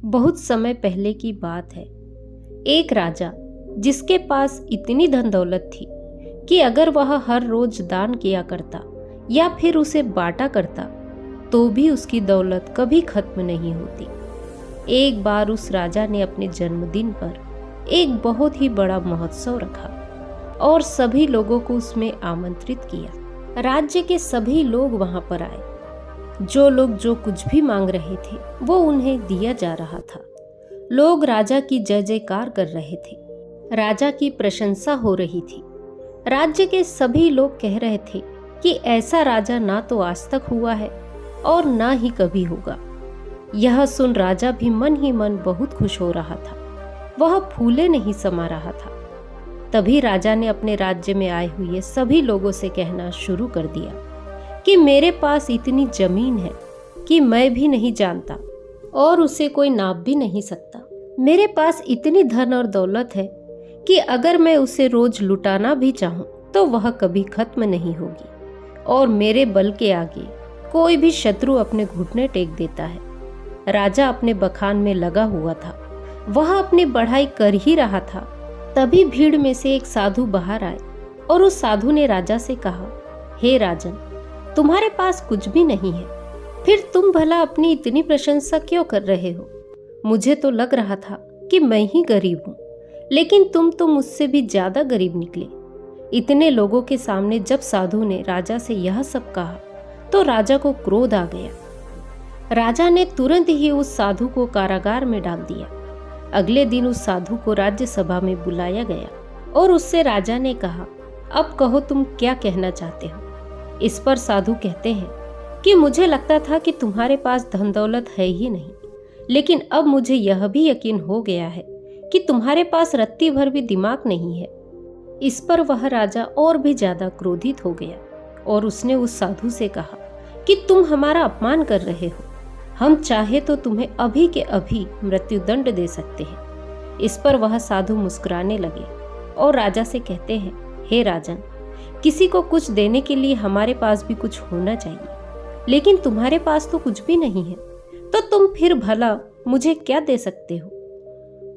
बहुत समय पहले की बात है। एक राजा जिसके पास इतनी धन दौलत थी कि अगर वह हर रोज दान किया करता या फिर उसे बांटा करता तो भी उसकी दौलत कभी खत्म नहीं होती। एक बार उस राजा ने अपने जन्मदिन पर एक बहुत ही बड़ा महोत्सव रखा और सभी लोगों को उसमें आमंत्रित किया। राज्य के सभी लोग वहां पर आए। जो लोग जो कुछ भी मांग रहे थे वो उन्हें दिया जा रहा था। लोग राजा की जय जयकार कर रहे थे। राजा की प्रशंसा हो रही थी। राज्य के सभी लोग कह रहे थे कि ऐसा राजा ना तो आज तक हुआ है और ना ही कभी होगा। यह सुन राजा भी मन ही मन बहुत खुश हो रहा था। वह फूले नहीं समा रहा था। तभी राजा ने अपने राज्य में आए हुए सभी लोगों से कहना शुरू कर दिया कि मेरे पास इतनी जमीन है कि मैं भी नहीं जानता और उसे कोई नाप भी नहीं सकता। मेरे पास इतनी धन और दौलत है कि अगर मैं उसे रोज लुटाना भी चाहूं तो वह कभी खत्म नहीं होगी और मेरे बल के आगे कोई भी शत्रु अपने घुटने टेक देता है। राजा अपने बखान में लगा हुआ था। वह अपनी बढ़ाई कर ही रहा था। तभी भीड़ में से एक साधु बाहर आए और उस साधु ने राजा से कहा, हे राजन, तुम्हारे पास कुछ भी नहीं है, फिर तुम भला अपनी इतनी प्रशंसा क्यों कर रहे हो? मुझे तो लग रहा था कि मैं ही गरीब हूँ, लेकिन तुम तो मुझसे भी ज्यादा गरीब निकले। इतने लोगों के सामने जब साधु ने राजा से यह सब कहा तो राजा को क्रोध आ गया। राजा ने तुरंत ही उस साधु को कारागार में डाल दिया। अगले दिन उस साधु को राज्यसभा में बुलाया गया और उससे राजा ने कहा, अब कहो तुम क्या कहना चाहते हो? इस पर साधु कहते हैं कि मुझे लगता था कि तुम्हारे पास धन दौलत है ही नहीं, लेकिन अब मुझे यह भी यकीन हो गया है कि तुम्हारे पास रत्ती भर भी दिमाग नहीं है। इस पर वह राजा और भी ज्यादा क्रोधित हो गया और उसने उस साधु से कहा कि तुम हमारा अपमान कर रहे हो। हम चाहे तो तुम्हें अभी के अभी मृत्युदंड दे सकते हैं। इस पर वह साधु मुस्कुराने लगे और राजा से कहते हैं, हे राजन, किसी को कुछ देने के लिए हमारे पास भी कुछ होना चाहिए, लेकिन तुम्हारे पास तो कुछ भी नहीं है, तो तुम फिर भला मुझे क्या दे सकते हो?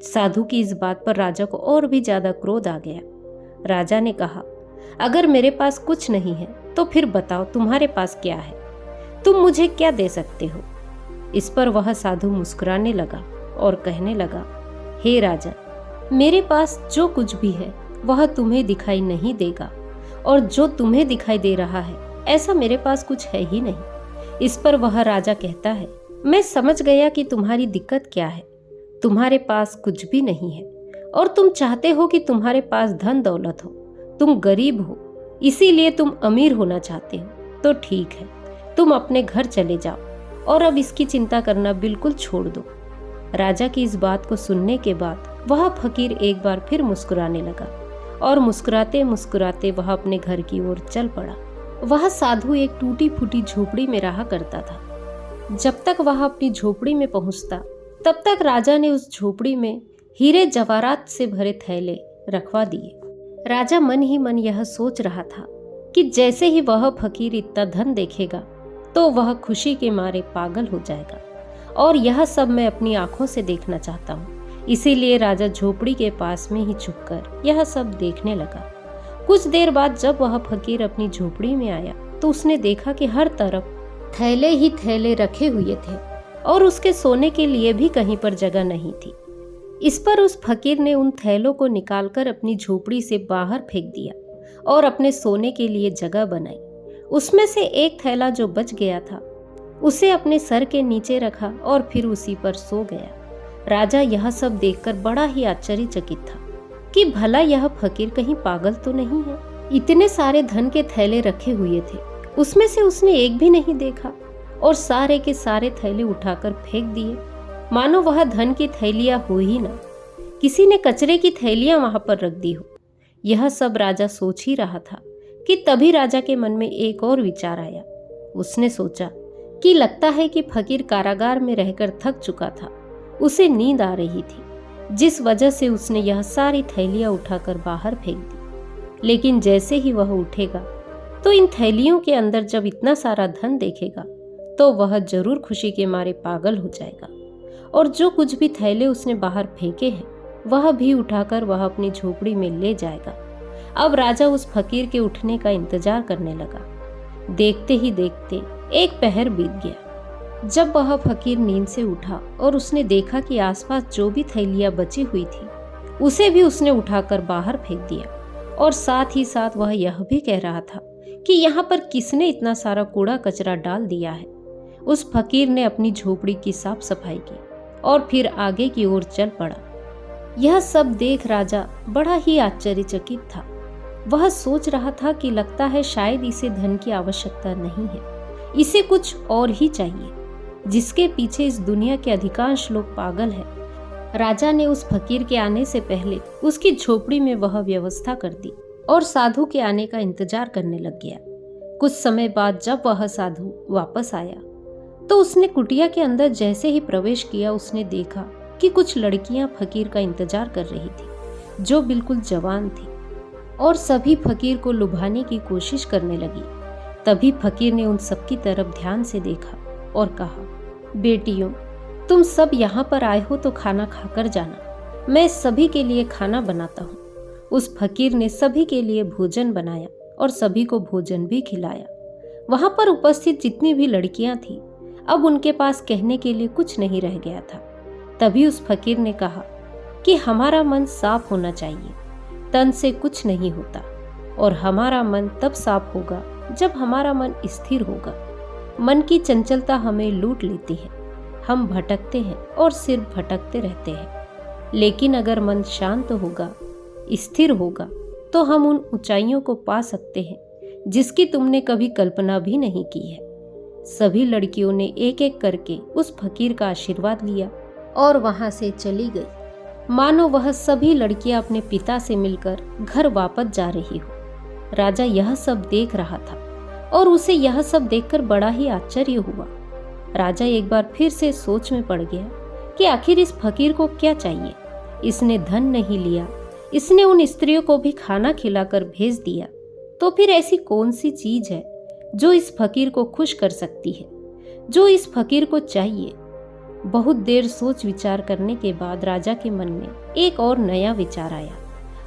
साधु की इस बात पर राजा को और भी ज्यादा क्रोध आ गया। राजा ने कहा, अगर मेरे पास कुछ नहीं है तो फिर बताओ तुम्हारे पास क्या है? तुम मुझे क्या दे सकते हो? इस पर वह साधु मुस्कुराने लगा और कहने लगा, हे राजा, मेरे पास जो कुछ भी है वह तुम्हें दिखाई नहीं देगा और जो तुम्हें दिखाई दे रहा है ऐसा मेरे पास कुछ है ही नहीं। इस पर वह राजा कहता है, मैं समझ गया कि तुम्हारी दिक्कत क्या है। तुम्हारे पास कुछ भी नहीं है और तुम चाहते हो कि तुम्हारे पास धन दौलत हो। तुम गरीब हो, इसीलिए तुम अमीर होना चाहते हो। तो ठीक है, तुम अपने घर चले जाओ और अब इसकी चिंता करना बिल्कुल छोड़ दो। राजा की इस बात को सुनने के बाद वह फकीर एक बार फिर मुस्कुराने लगा और मुस्कुराते मुस्कुराते वह अपने घर की ओर चल पड़ा। वह साधु एक टूटी फूटी झोपड़ी में रहा करता था। जब तक वह अपनी झोपड़ी में पहुंचता तब तक राजा ने उस झोपड़ी में हीरे जवाहरात से भरे थैले रखवा दिए। राजा मन ही मन यह सोच रहा था कि जैसे ही वह फकीर इतना धन देखेगा तो वह खुशी के मारे पागल हो जाएगा और यह सब मैं अपनी आंखों से देखना चाहता हूँ। इसीलिए राजा झोपड़ी के पास में ही छुपकर यह सब देखने लगा। कुछ देर बाद जब वह फकीर अपनी झोपड़ी में आया तो उसने देखा कि हर तरफ थैले ही थैले रखे हुए थे और उसके सोने के लिए भी कहीं पर जगह नहीं थी। इस पर उस फकीर ने उन थैलों को निकालकर अपनी झोपड़ी से बाहर फेंक दिया और अपने सोने के लिए जगह बनाई। उसमें से एक थैला जो बच गया था उसे अपने सर के नीचे रखा और फिर उसी पर सो गया। राजा यह सब देखकर बड़ा ही आश्चर्यचकित था कि भला यह फकीर कहीं पागल तो नहीं है। इतने सारे धन के थैले रखे हुए थे, उसमें से उसने एक भी नहीं देखा और सारे के सारे थैले उठाकर फेंक दिए, मानो वह धन की थैलियां हो ही ना, किसी ने कचरे की थैलियां वहां पर रख दी हो। यह सब राजा सोच ही रहा था कि तभी राजा के मन में एक और विचार आया। उसने सोचा कि लगता है कि फकीर कारागार में रहकर थक चुका था, उसे नींद आ रही थी, जिस वजह से उसने यह सारी थैलियां उठाकर बाहर फेंक दी। लेकिन जैसे ही वह उठेगा तो इन थैलियों के अंदर जब इतना सारा धन देखेगा तो वह जरूर खुशी के मारे पागल हो जाएगा और जो कुछ भी थैले उसने बाहर फेंके हैं वह भी उठाकर वह अपनी झोपड़ी में ले जाएगा। अब राजा उस फकीर के उठने का इंतजार करने लगा। देखते ही देखते एक पहर बीत गया। जब वह फकीर नींद से उठा और उसने देखा कि आसपास जो भी थैलियां बची हुई थी उसे भी उसने उठाकर बाहर फेंक दिया, और साथ ही साथ वह यह भी कह रहा था कि यहाँ पर किसने इतना सारा कूड़ा कचरा डाल दिया है। उस फकीर ने अपनी झोपड़ी की साफ सफाई की और फिर आगे की ओर चल पड़ा। यह सब देख राजा बड़ा ही आश्चर्यचकित था। वह सोच रहा था कि लगता है शायद इसे धन की आवश्यकता नहीं है, इसे कुछ और ही चाहिए, जिसके पीछे इस दुनिया के अधिकांश लोग पागल हैं। राजा ने उस फकीर के आने से पहले उसकी झोपड़ी में वह व्यवस्था कर दी और साधु के आने का इंतजार करने लग गया। कुछ समय बाद जब वह साधु वापस आया तो उसने कुटिया के अंदर जैसे ही प्रवेश किया उसने देखा कि कुछ लड़कियां फकीर का इंतजार कर रही थी, जो बिल्कुल जवान थी, और सभी फकीर को लुभाने की कोशिश करने लगी। तभी फकीर ने उन सबकी तरफ ध्यान से देखा और कहा, बेटियों, तुम सब यहाँ पर आए हो तो खाना खाकर जाना, मैं सभी के लिए खाना बनाता हूँ। उस फकीर ने सभी के लिए भोजन बनाया और सभी को भोजन भी खिलाया। वहां पर उपस्थित जितनी भी लड़कियां थीं, अब उनके पास कहने के लिए कुछ नहीं रह गया था। तभी उस फकीर ने कहा कि हमारा मन साफ होना चाहिए, तन से कुछ नहीं होता, और हमारा मन तब साफ होगा जब हमारा मन स्थिर होगा। मन की चंचलता हमें लूट लेती है, हम भटकते हैं और सिर्फ भटकते रहते हैं। लेकिन अगर मन शांत होगा, स्थिर होगा, तो हम उन ऊंचाइयों को पा सकते हैं जिसकी तुमने कभी कल्पना भी नहीं की है। सभी लड़कियों ने एक एक करके उस फकीर का आशीर्वाद लिया और वहां से चली गई, मानो वह सभी लड़कियां अपने पिता से मिलकर घर वापस जा रही हो। राजा यह सब देख रहा था और उसे यह सब देखकर बड़ा ही आश्चर्य हुआ। राजा एक बार फिर से सोच में पड़ गया कि आखिर इस फकीर को क्या चाहिए। इसने धन नहीं लिया, इसने उन स्त्रियों को भी खाना खिलाकर भेज दिया, तो फिर ऐसी कौन सी चीज है जो इस फकीर को खुश कर सकती है, जो इस फकीर को चाहिए। बहुत देर सोच विचार करने के बाद राजा के मन में एक और नया विचार आया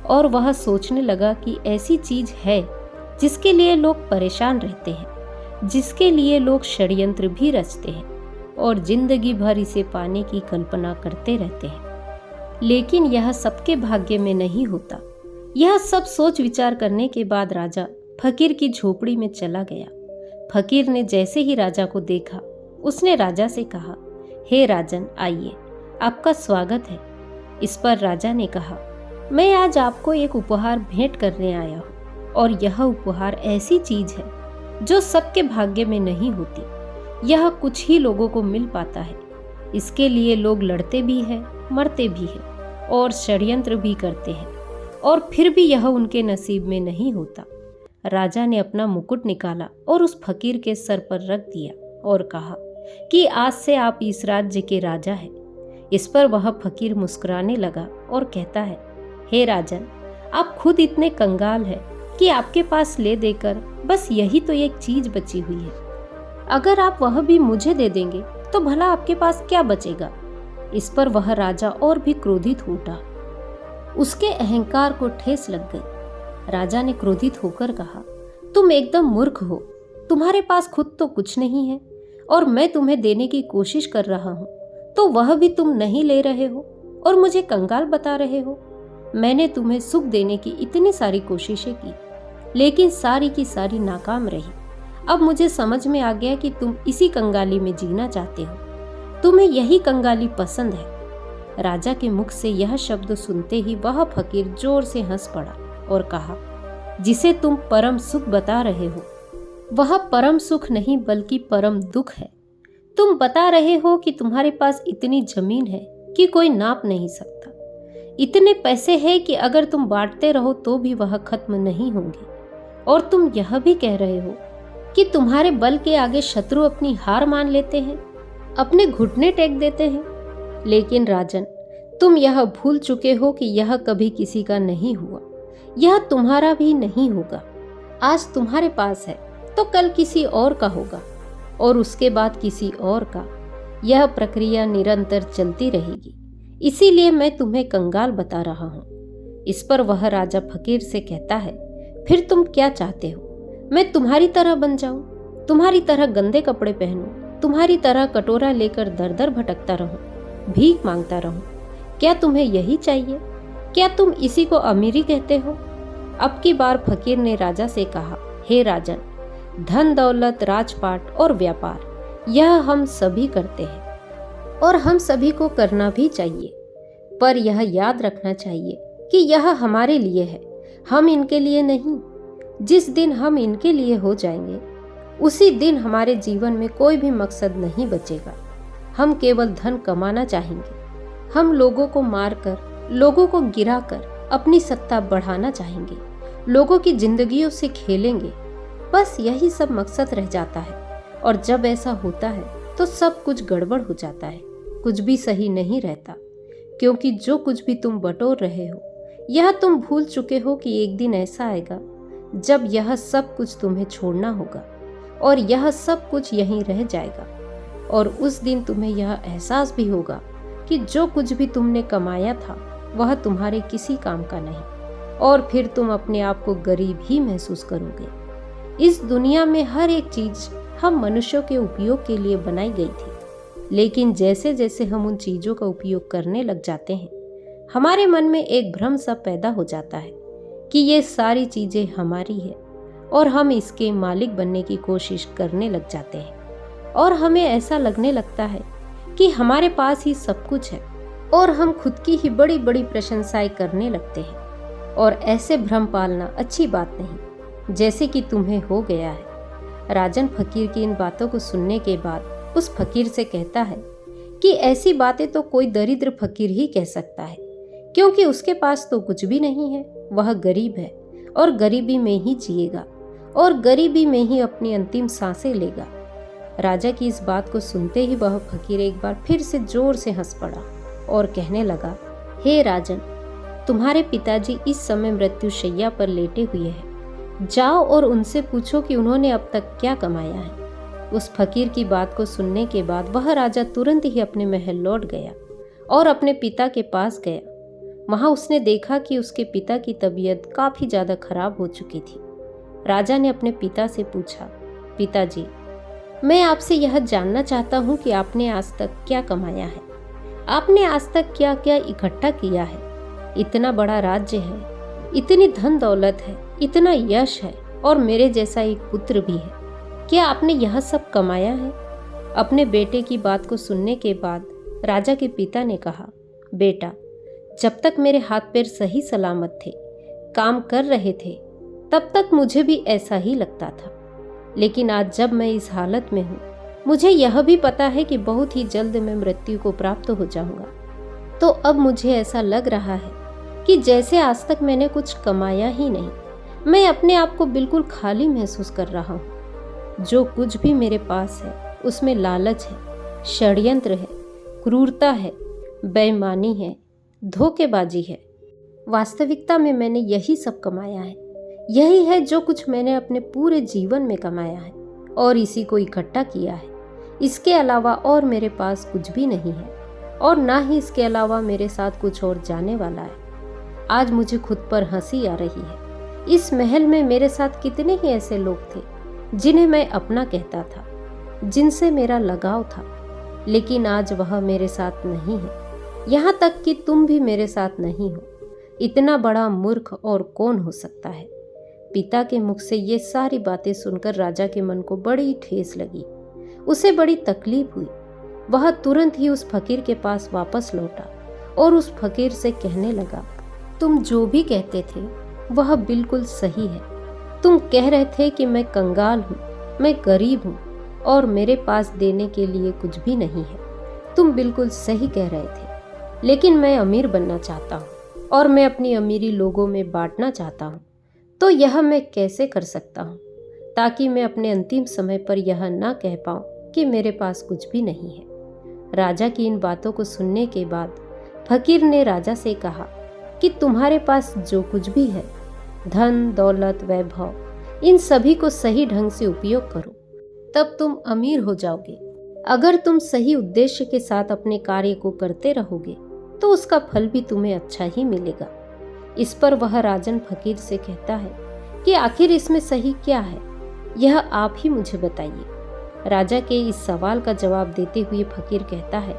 और वह सोचने लगा कि ऐसी चीज है जिसके लिए लोग परेशान रहते हैं, जिसके लिए लोग षड्यंत्र भी रचते हैं और जिंदगी भर इसे पाने की कल्पना करते रहते हैं, लेकिन यह सबके भाग्य में नहीं होता। यह सब सोच विचार करने के बाद राजा फकीर की झोपड़ी में चला गया। फकीर ने जैसे ही राजा को देखा, उसने राजा से कहा, हे राजन, आइए, आपका स्वागत है। इस पर राजा ने कहा, मैं आज आपको एक उपहार भेंट करने आया हूँ, और यह उपहार ऐसी चीज है जो सबके भाग्य में नहीं होती। यह कुछ ही लोगों को मिल पाता है। इसके लिए लोग लड़ते भी हैं, मरते भी हैं और षड्यंत्र भी करते हैं, और फिर भी यह उनके नसीब में नहीं होता। राजा ने अपना मुकुट निकाला और उस फकीर के सर पर रख दिया और कहा कि आज से आप इस राज्य के राजा हैं। इस पर वह फकीर मुस्कुराने लगा और कहता है, हे राजन, आप खुद इतने कंगाल हैं कि आपके पास ले देकर बस यही तो एक चीज बची हुई है। अगर आप वह भी मुझे दे देंगे तो भला आपके पास क्या बचेगा। इस पर वह राजा और भी क्रोधित हो उठा। उसके अहंकार को ठेस लग गई। राजा ने क्रोधित होकर कहा, तुम एकदम मूर्ख हो, तुम्हारे पास खुद तो कुछ नहीं है और मैं तुम्हें देने की कोशिश कर रहा हूँ तो वह भी तुम नहीं ले रहे हो और मुझे कंगाल बता रहे हो। मैंने तुम्हें सुख देने की इतनी सारी कोशिशें की, लेकिन सारी की सारी नाकाम रही। अब मुझे समझ में आ गया कि तुम इसी कंगाली में जीना चाहते हो, तुम्हें यही कंगाली पसंद है। राजा के मुख से यह शब्द सुनते ही वह फकीर जोर से हंस पड़ा और कहा, जिसे तुम परम सुख बता रहे हो वह परम सुख नहीं बल्कि परम दुख है। तुम बता रहे हो कि तुम्हारे पास इतनी जमीन है कि कोई नाप नहीं सकता, इतने पैसे हैं कि अगर तुम बांटते रहो तो भी वह खत्म नहीं होंगे, और तुम यह भी कह रहे हो कि तुम्हारे बल के आगे शत्रु अपनी हार मान लेते हैं, अपने घुटने टेक देते हैं। लेकिन राजन, तुम यह भूल चुके हो कि यह कभी किसी का नहीं हुआ, यह तुम्हारा भी नहीं होगा। आज तुम्हारे पास है तो कल किसी और का होगा और उसके बाद किसी और का। यह प्रक्रिया निरंतर चलती रहेगी, इसीलिए मैं तुम्हें कंगाल बता रहा हूँ। इस पर वह राजा फकीर से कहता है, फिर तुम क्या चाहते हो? मैं तुम्हारी तरह बन जाऊं, तुम्हारी तरह गंदे कपड़े पहनूं, तुम्हारी तरह कटोरा लेकर दर दर भटकता रहूं, भीख मांगता रहूं? क्या तुम्हें यही चाहिए? क्या तुम इसी को अमीरी कहते हो? अब की बार फकीर ने राजा से कहा, हे राजन, धन दौलत, राजपाट और व्यापार यह हम सभी करते हैं और हम सभी को करना भी चाहिए, पर यह याद रखना चाहिए कि यह हमारे लिए है, हम इनके लिए नहीं। जिस दिन हम इनके लिए हो जाएंगे, उसी दिन हमारे जीवन में कोई भी मकसद नहीं बचेगा। हम केवल धन कमाना चाहेंगे। हम लोगों को मारकर, लोगों को गिराकर अपनी सत्ता बढ़ाना चाहेंगे, लोगों की जिंदगियों से खेलेंगे। बस यही सब मकसद रह जाता है, और जब ऐसा होता है तो सब कुछ गड़बड़ हो जाता है, कुछ भी सही नहीं रहता। क्योंकि जो कुछ भी तुम बटोर रहे हो, यह तुम भूल चुके हो कि एक दिन ऐसा आएगा जब यह सब कुछ तुम्हें छोड़ना होगा और यह सब कुछ यहीं रह जाएगा। और उस दिन तुम्हें यह एहसास भी होगा कि जो कुछ भी तुमने कमाया था वह तुम्हारे किसी काम का नहीं, और फिर तुम अपने आप को गरीब ही महसूस करोगे। इस दुनिया में हर एक चीज हम मनुष्यों के उपयोग के लिए बनाई गई थी, लेकिन जैसे जैसे हम उन चीजों का उपयोग करने लग जाते हैं, हमारे मन में एक भ्रम सा पैदा हो जाता है कि ये सारी चीजें हमारी है, और हम इसके मालिक बनने की कोशिश करने लग जाते हैं। और हमें ऐसा लगने लगता है कि हमारे पास ही सब कुछ है, और हम खुद की ही बड़ी बड़ी प्रशंसाएं करने लगते हैं। और ऐसे भ्रम पालना अच्छी बात नहीं, जैसे कि तुम्हें हो गया है। राजन फकीर की इन बातों को सुनने के बाद उस फकीर से कहता है कि ऐसी बातें तो कोई दरिद्र फकीर ही कह सकता है, क्योंकि उसके पास तो कुछ भी नहीं है। वह गरीब है और गरीबी में ही जिएगा और गरीबी में ही अपनी अंतिम सांसें लेगा। राजा की इस बात को सुनते ही वह फकीर एक बार फिर से जोर से हंस पड़ा और कहने लगा, हे राजन, तुम्हारे पिताजी इस समय मृत्युशैया पर लेटे हुए हैं। जाओ और उनसे पूछो कि उन्होंने अब तक क्या कमाया है। उस फकीर की बात को सुनने के बाद वह राजा तुरंत ही अपने महल लौट गया और अपने पिता के पास गया। वहां उसने देखा कि उसके पिता की तबीयत काफी ज्यादा खराब हो चुकी थी। राजा ने अपने पिता से पूछा, पिताजी, मैं आपसे यह जानना चाहता हूँ कि आपने आज तक क्या कमाया है, आपने आज तक क्या क्या इकट्ठा किया है। इतना बड़ा राज्य है, इतनी धन दौलत है, इतना यश है, और मेरे जैसा एक पुत्र भी है। क्या आपने यह सब कमाया है? अपने बेटे की बात को सुनने के बाद राजा के पिता ने कहा, बेटा, जब तक मेरे हाथ पैर सही सलामत थे, काम कर रहे थे, तब तक मुझे भी ऐसा ही लगता था। लेकिन आज जब मैं इस हालत में हूँ, मुझे यह भी पता है कि बहुत ही जल्द मैं मृत्यु को प्राप्त हो जाऊंगा। तो अब मुझे ऐसा लग रहा है कि जैसे आज तक मैंने कुछ कमाया ही नहीं। मैं अपने आप को बिल्कुल खाली महसूस कर रहा हूँ। जो कुछ भी मेरे पास है उसमें लालच है, षड्यंत्र है, क्रूरता है, बेईमानी है, धोखेबाजी है। वास्तविकता में मैंने यही सब कमाया है। यही है जो कुछ मैंने अपने पूरे जीवन में कमाया है और इसी को इकट्ठा किया है। इसके अलावा और मेरे पास कुछ भी नहीं है, और ना ही इसके अलावा मेरे साथ कुछ और जाने वाला है। आज मुझे खुद पर हंसी आ रही है। इस महल में मेरे साथ कितने ही ऐसे लोग थे जिन्हें मैं अपना कहता था, जिनसे मेरा लगाव था, लेकिन आज वह मेरे साथ नहीं है। यहाँ तक कि तुम भी मेरे साथ नहीं हो। इतना बड़ा मूर्ख और कौन हो सकता है? पिता के मुख से ये सारी बातें सुनकर राजा के मन को बड़ी ठेस लगी। उसे बड़ी तकलीफ हुई। वह तुरंत ही उस फकीर के पास वापस लौटा और उस फकीर से कहने लगा, तुम जो भी कहते थे वह बिल्कुल सही है। तुम कह रहे थे कि मैं कंगाल हूँ, मैं गरीब हूँ और मेरे पास देने के लिए कुछ भी नहीं है। तुम बिल्कुल सही कह रहे थे, लेकिन मैं अमीर बनना चाहता हूँ और मैं अपनी अमीरी लोगों में बांटना चाहता हूँ। तो यह मैं कैसे कर सकता हूँ ताकि मैं अपने अंतिम समय पर यह ना कह पाऊँ कि मेरे पास कुछ भी नहीं है। राजा की इन बातों को सुनने के बाद फकीर ने राजा से कहा कि तुम्हारे पास जो कुछ भी है, धन दौलत वैभव, इन सभी को सही ढंग से उपयोग करो, तब तुम अमीर हो जाओगे। अगर तुम सही उद्देश्य के साथ अपने कार्य को करते रहोगे तो उसका फल भी तुम्हें अच्छा ही मिलेगा। इस पर वह राजन फकीर से कहता है कि आखिर इसमें सही क्या है, यह आप ही मुझे बताइए। राजा के इस सवाल का जवाब देते हुए फकीर कहता है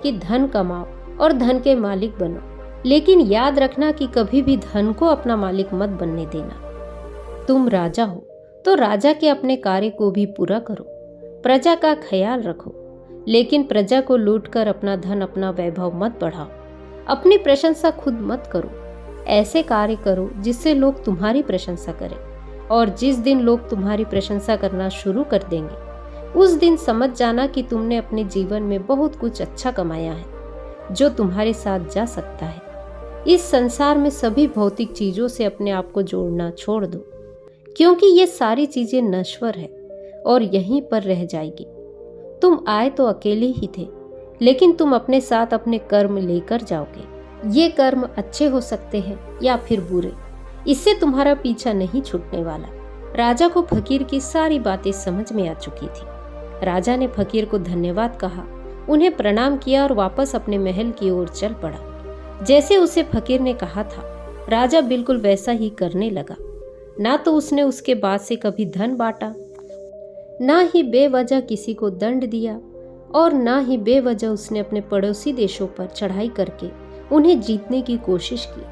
कि धन कमाओ और धन के मालिक बनो, लेकिन याद रखना कि कभी भी धन को अपना मालिक मत बनने देना। तुम राजा हो तो राजा के अपने कार्य को भी पूरा करो, प्रजा का ख्याल रखो, लेकिन प्रजा को लूटकर अपना धन अपना वैभव मत बढ़ाओ। अपनी प्रशंसा खुद मत करो, ऐसे कार्य करो जिससे लोग तुम्हारी प्रशंसा करें, और जिस दिन लोग तुम्हारी प्रशंसा करना शुरू कर देंगे उस दिन समझ जाना कि तुमने अपने जीवन में बहुत कुछ अच्छा कमाया है जो तुम्हारे साथ जा सकता है। इस संसार में सभी भौतिक चीजों से अपने आप को जोड़ना छोड़ दो, क्योंकि ये सारी चीजें नश्वर है और यहीं पर रह जाएगी। तुम आए तो अकेले ही थे, लेकिन तुम अपने साथ अपने कर्म लेकर जाओगे। ये कर्म अच्छे हो सकते हैं या फिर बुरे, इससे तुम्हारा पीछा नहीं छूटने वाला। राजा को फकीर की सारी बातें समझ में आ चुकी थी। राजा ने फकीर को धन्यवाद कहा, उन्हें प्रणाम किया और वापस अपने महल की ओर चल पड़ा। जैसे उसे फकीर ने कहा था, राजा बिल्कुल वैसा ही करने लगा। ना तो उसने उसके बाद से कभी धन बांटा, ना ही बेवजह किसी को दंड दिया, और ना ही बेवजह उसने अपने पड़ोसी देशों पर चढ़ाई करके उन्हें जीतने की कोशिश की।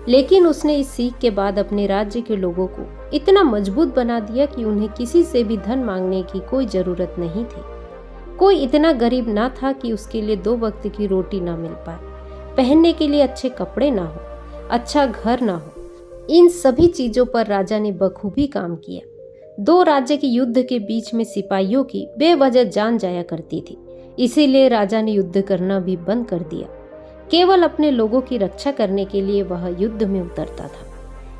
लेकिन उसने इस सीख के बाद अपने राज्य के लोगों को इतना मजबूत बना दिया कि उन्हें किसी से भी धन मांगने की कोई जरूरत नहीं थी। कोई इतना गरीब ना था कि उसके लिए 2 वक्त की रोटी ना मिल पाए, पहनने के लिए अच्छे कपड़े ना हो, अच्छा घर ना हो। इन सभी चीजों पर राजा ने बखूबी काम किया। 2 राज्य के युद्ध के बीच में सिपाहियों की बेवजह जान जाया करती थी, इसीलिए राजा ने युद्ध करना भी बंद कर दिया। केवल अपने लोगों की रक्षा करने के लिए वह युद्ध में उतरता था।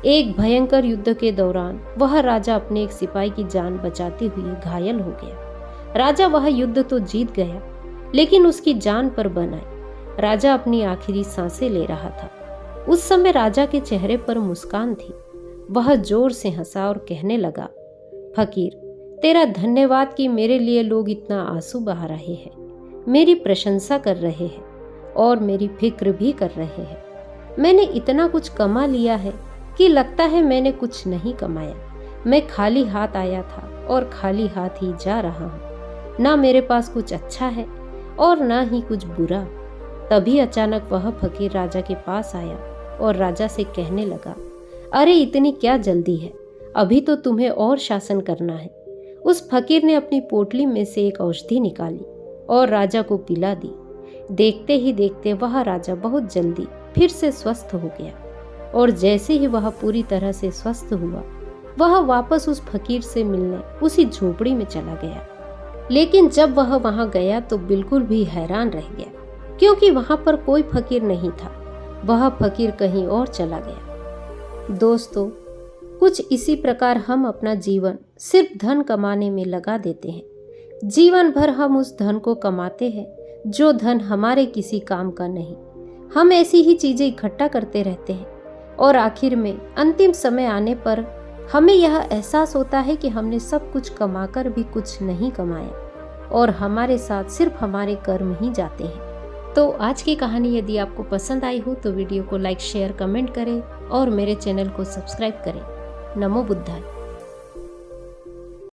एक भयंकर युद्ध के दौरान वह राजा अपने एक सिपाही की जान बचाते हुए घायल हो गया। राजा वह युद्ध तो जीत गया, लेकिन उसकी जान पर बन आए। राजा अपनी आखिरी सांसें ले रहा था। उस समय राजा के चेहरे पर मुस्कान थी। वह जोर से हंसा और कहने लगा, फकीर, तेरा धन्यवाद कि मेरे लिए लोग इतना आंसू बहा रहे हैं, मेरी प्रशंसा कर रहे हैं और मेरी फिक्र भी कर रहे हैं। मैंने इतना कुछ कमा लिया है कि लगता है मैंने कुछ नहीं कमाया। मैं खाली हाथ आया था और खाली हाथ ही जा रहा हूँ। ना मेरे पास कुछ अच्छा है और ना ही कुछ बुरा। तभी अचानक वह फकीर राजा के पास आया और राजा से कहने लगा, अरे इतनी क्या जल्दी है, अभी तो तुम्हें और शासन करना है। उस फकीर ने अपनी पोटली में से एक औषधि निकाली और राजा को पिला दी। देखते ही देखते वह राजा बहुत जल्दी फिर से स्वस्थ हो गया, और जैसे ही वह पूरी तरह से स्वस्थ हुआ, वह वापस उस फकीर से मिलने उसी झोपड़ी में चला गया। लेकिन जब वह वहां गया तो बिल्कुल भी हैरान रह गया, क्योंकि वहां पर कोई फकीर नहीं था। वह फकीर कहीं और चला गया। दोस्तों, कुछ इसी प्रकार हम अपना जीवन सिर्फ धन कमाने में लगा देते हैं। जीवन भर हम उस धन को कमाते हैं जो धन हमारे किसी काम का नहीं। हम ऐसी ही चीजें इकट्ठा करते रहते हैं और आखिर में अंतिम समय आने पर हमें यह एहसास होता है कि हमने सब कुछ कमाकर भी कुछ नहीं कमाया और हमारे साथ सिर्फ हमारे कर्म ही जाते हैं। तो आज की कहानी यदि आपको पसंद आई हो तो वीडियो को लाइक, शेयर, कमेंट करें और मेरे चैनल को सब्सक्राइब करें। नमो बुद्धाय।